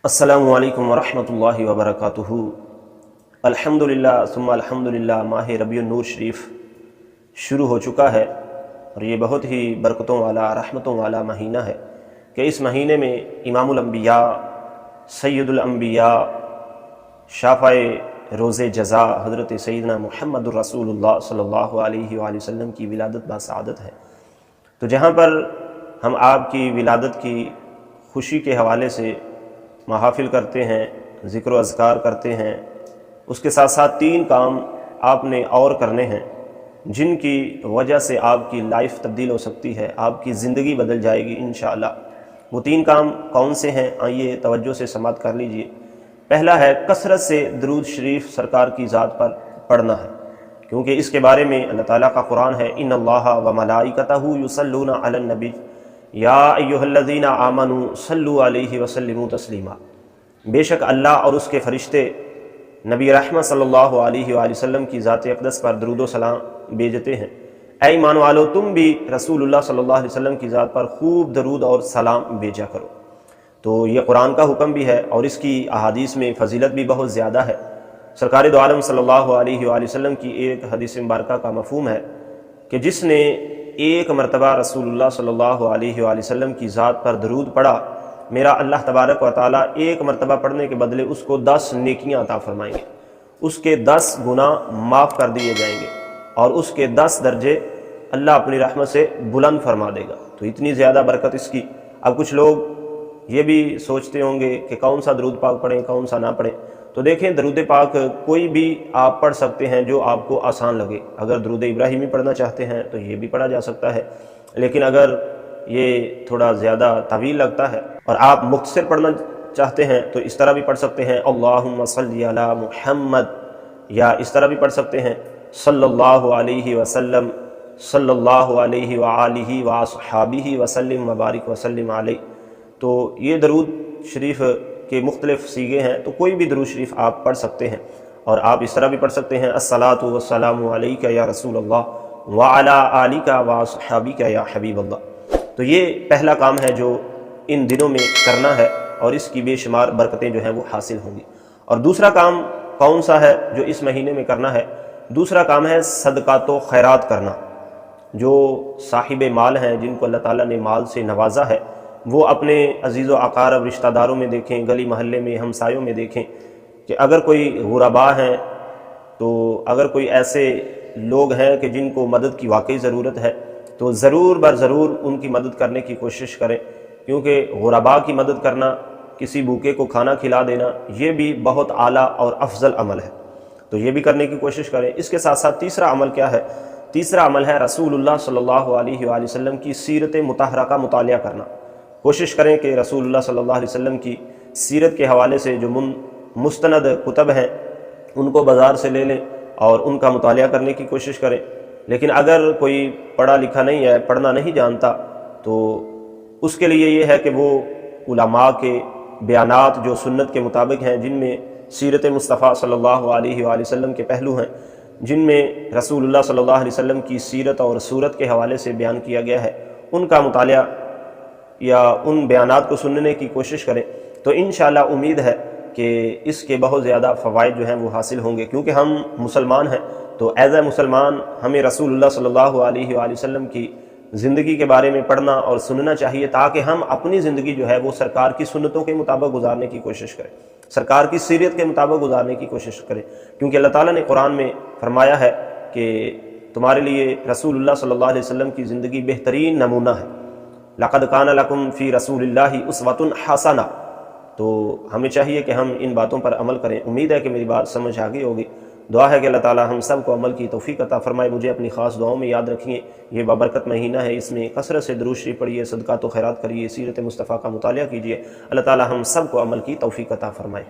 السلام علیکم ورحمۃ اللہ وبرکاتہ۔ الحمدللہ ثم الحمدللہ، ماہ ربیع النور شریف شروع ہو چکا ہے اور یہ بہت ہی برکتوں والا رحمتوں والا مہینہ ہے کہ اس مہینے میں امام الانبیاء، سید الانبیاء، شافع روز جزا حضرت سیدنا محمد الرسول اللہ صلی اللہ علیہ وآلہ وسلم کی ولادت باسعادت ہے۔ تو جہاں پر ہم آپ کی ولادت کی خوشی کے حوالے سے محافل کرتے ہیں، ذکر و اذکار کرتے ہیں، اس کے ساتھ ساتھ 3 کام آپ نے اور کرنے ہیں جن کی وجہ سے آپ کی لائف تبدیل ہو سکتی ہے، آپ کی زندگی بدل جائے گی انشاءاللہ۔ وہ 3 کام کون سے ہیں؟ آئیے توجہ سے سماعت کر لیجئے۔ پہلا ہے کثرت سے درود شریف سرکار کی ذات پر پڑھنا ہے، کیونکہ اس کے بارے میں اللہ تعالیٰ کا قرآن ہے، ان اللہ و ملائکتہ یصلون علی النبی یا ایھا الذین آمنوا صلوا علیہ وسلموا تسلیما۔ بے شک اللہ اور اس کے فرشتے نبی رحمت صلی اللہ علیہ وآلہ وسلم کی ذات اقدس پر درود و سلام بھیجتے ہیں۔ اے ایمان والو، تم بھی رسول اللہ صلی اللہ علیہ وسلم کی ذات پر خوب درود اور سلام بھیجا کرو۔ تو یہ قرآن کا حکم بھی ہے اور اس کی احادیث میں فضیلت بھی بہت زیادہ ہے۔ سرکار دو عالم صلی اللہ علیہ وآلہ وسلم کی ایک حدیث مبارکہ کا مفہوم ہے کہ جس نے ایک مرتبہ رسول اللہ صلی اللہ علیہ وآلہ وسلم کی ذات پر درود پڑھا، میرا اللہ تبارک و تعالیٰ ایک مرتبہ پڑھنے کے بدلے اس کو 10 نیکیاں عطا فرمائیں گے، اس کے 10 گناہ معاف کر دیے جائیں گے اور اس کے 10 درجے اللہ اپنی رحمت سے بلند فرما دے گا۔ تو اتنی زیادہ برکت اس کی۔ اب کچھ لوگ یہ بھی سوچتے ہوں گے کہ کون سا درود پاک پڑھیں، کون سا نہ پڑھیں۔ تو دیکھیں، درود پاک کوئی بھی آپ پڑھ سکتے ہیں جو آپ کو آسان لگے۔ اگر درود ابراہیمی پڑھنا چاہتے ہیں تو یہ بھی پڑھا جا سکتا ہے، لیکن اگر یہ تھوڑا زیادہ طویل لگتا ہے اور آپ مختصر پڑھنا چاہتے ہیں تو اس طرح بھی پڑھ سکتے ہیں، اللہم صلی علی محمد، یا اس طرح بھی پڑھ سکتے ہیں صلی اللہ علیہ وسلم، صلی اللہ علیہ وآلہ وصحابہ وسلم وبارک وسلم علیہ۔ تو یہ درود شریف کے مختلف صیغے ہیں، تو کوئی بھی درود شریف آپ پڑھ سکتے ہیں۔ اور آپ اس طرح بھی پڑھ سکتے ہیں، الصلاۃ والسلام علیک یا رسول اللہ وعلی آلک واصحابک یا حبیب اللہ۔ تو یہ پہلا کام ہے جو ان دنوں میں کرنا ہے اور اس کی بے شمار برکتیں جو ہیں وہ حاصل ہوں گی۔ اور دوسرا کام کون سا ہے جو اس مہینے میں کرنا ہے؟ دوسرا کام ہے صدقات و خیرات کرنا۔ جو صاحب مال ہیں، جن کو اللہ تعالیٰ نے مال سے نوازا ہے، وہ اپنے عزیز و اقارب رشتہ داروں میں دیکھیں، گلی محلے میں، ہمسایوں میں دیکھیں کہ اگر کوئی غرباء ہیں، تو اگر کوئی ایسے لوگ ہیں کہ جن کو مدد کی واقعی ضرورت ہے، تو ضرور بر ضرور ان کی مدد کرنے کی کوشش کریں، کیونکہ غرباء کی مدد کرنا، کسی بھوکے کو کھانا کھلا دینا، یہ بھی بہت اعلیٰ اور افضل عمل ہے۔ تو یہ بھی کرنے کی کوشش کریں۔ اس کے ساتھ ساتھ تیسرا عمل کیا ہے؟ تیسرا عمل ہے رسول اللہ صلی اللہ علیہ وآلہ وسلم کی سیرت مطہرہ کا مطالعہ کرنا۔ کوشش کریں کہ رسول اللہ صلی اللہ علیہ وسلم کی سیرت کے حوالے سے جو مستند کتب ہیں ان کو بازار سے لے لیں اور ان کا مطالعہ کرنے کی کوشش کریں۔ لیکن اگر کوئی پڑھا لکھا نہیں ہے، پڑھنا نہیں جانتا، تو اس کے لیے یہ ہے کہ وہ علماء کے بیانات جو سنت کے مطابق ہیں، جن میں سیرت مصطفیٰ صلی اللہ علیہ وآلہ وسلم کے پہلو ہیں، جن میں رسول اللہ صلی اللہ علیہ وسلم کی سیرت اور صورت کے حوالے سے بیان کیا گیا ہے، ان کا مطالعہ یا ان بیانات کو سننے کی کوشش کریں۔ تو انشاءاللہ امید ہے کہ اس کے بہت زیادہ فوائد جو ہیں وہ حاصل ہوں گے، کیونکہ ہم مسلمان ہیں، تو ایز اے مسلمان ہمیں رسول اللہ صلی اللہ علیہ وآلہ وسلم کی زندگی کے بارے میں پڑھنا اور سننا چاہیے، تاکہ ہم اپنی زندگی جو ہے وہ سرکار کی سنتوں کے مطابق گزارنے کی کوشش کریں، سرکار کی سیرت کے مطابق گزارنے کی کوشش کریں، کیونکہ اللہ تعالیٰ نے قرآن میں فرمایا ہے کہ تمہارے لیے رسول اللہ صلی اللہ علیہ وسلم کی زندگی بہترین نمونہ ہے، لقد کان لکم فی رسول اللہ اسوۃ حسنہ۔ تو ہمیں چاہیے کہ ہم ان باتوں پر عمل کریں۔ امید ہے کہ میری بات سمجھ آ گئی ہوگی۔ دعا ہے کہ اللہ تعالیٰ ہم سب کو عمل کی توفیق عطا فرمائے۔ مجھے اپنی خاص دعاؤں میں یاد رکھیے۔ یہ بابرکت مہینہ ہے، اس میں کثرت سے درود شریف پڑھیے، صدقات و خیرات کریے، سیرت مصطفیٰ کا مطالعہ کیجیے۔ اللہ تعالیٰ ہم سب کو عمل کی توفیق عطا فرمائے۔